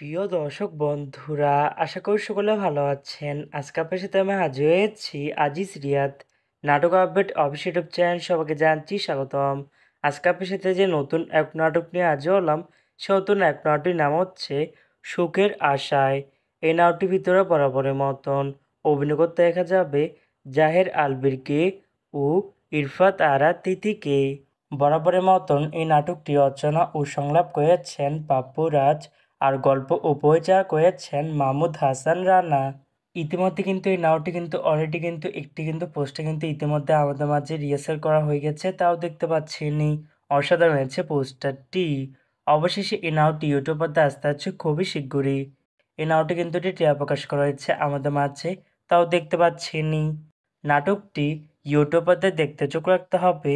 প্রিয় দর্শক বন্ধুরা, আশা করি সকলে ভালো আছেন। আজকে আপনার সাথে আমি হাজির হয়েছি আজিজ রিয়াদ নাটক আপডেট অফিসিয়াল ইউটিউব চ্যানেল। সবাইকে জানাচ্ছি স্বাগতম। আজকে আপনার সাথে যে নতুন এক নাটক নিয়ে হাজির হলাম, সে নতুন এক নাটকটির নাম হচ্ছে সুখের আশায়। এই নাটকটির ভিতরে বরাবরের মতন অভিনয় করতে দেখা যাবে জাহের আলবিরকে ও ইরফাত আরা তিথিকে। বরাবরের মতন এই নাটকটি রচনা ও সংলাপ করেছেন পাপ্পু রাজ, আর গল্প ও পরিচালনা করেছেন মাহমুদ হাসান রানা। ইতিমধ্যে কিন্তু এই নাটকটি কিন্তু অলরেডি কিন্তু একটি কিন্তু পোস্টে কিন্তু ইতিমধ্যে আমাদের মাঝে রিহার্সাল করা হয়ে গেছে, তাও দেখতে পাচ্ছেনি। অসাধারণ হয়েছে পোস্টারটি। অবশেষে এই নাটকটি ইউটিউব পর্দায় আসতে যাচ্ছে খুবই শিগগিরই। এই নাটকটি কিন্তু একটি ট্রেলার প্রকাশ করা হয়েছে আমাদের মাঝে, তাও দেখতে পাচ্ছেনি। নাটকটি ইউটিউব পর্দায় দেখতে চোখ রাখতে হবে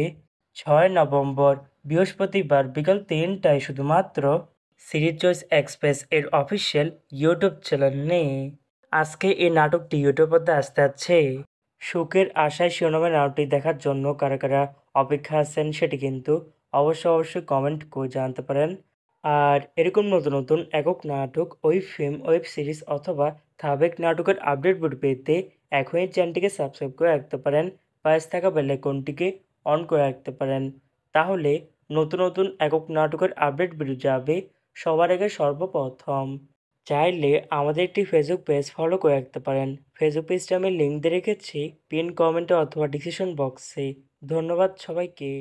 6 নভেম্বর বৃহস্পতিবার বিকাল 3টায় শুধুমাত্র সিরিজ চয়েস এক্সপ্রেস এর অফিসিয়াল ইউটিউব চ্যানেলে। আজকে এই নাটকটি ইউটিউব পর্দায় আসতে যাচ্ছে। সুখের আশায় শিরোনামের নাটকটি দেখার জন্য কারা কারা অপেক্ষা আছেন সেটি কিন্তু অবশ্যই কমেন্ট করে জানাতে পারেন। আর এরকম নতুন নতুন একক নাটক, ওয়েব ফিল্ম, ওয়েব সিরিজ অথবা ধারাবাহিক নাটকের আপডেট পেতে এখনই চ্যানেলটিকে সাবস্ক্রাইব করে রাখতে পারেন। পাশে থাকা বেল আইকনটিকে অন করে রাখতে পারেন। তাহলে নতুন নতুন একক নাটকের আপডেট ভিডিও যাবে সবার আগে সর্বপ্রথম। চাইলে আমাদের একটি ফেসবুক পেজ ফলো করে রাখতে পারেন। ফেসবুক পেজটা আমি লিঙ্ক দিয়ে রেখেছি পিন কমেন্টে অথবা ডিসক্রিপশন বক্সে। ধন্যবাদ সবাইকে।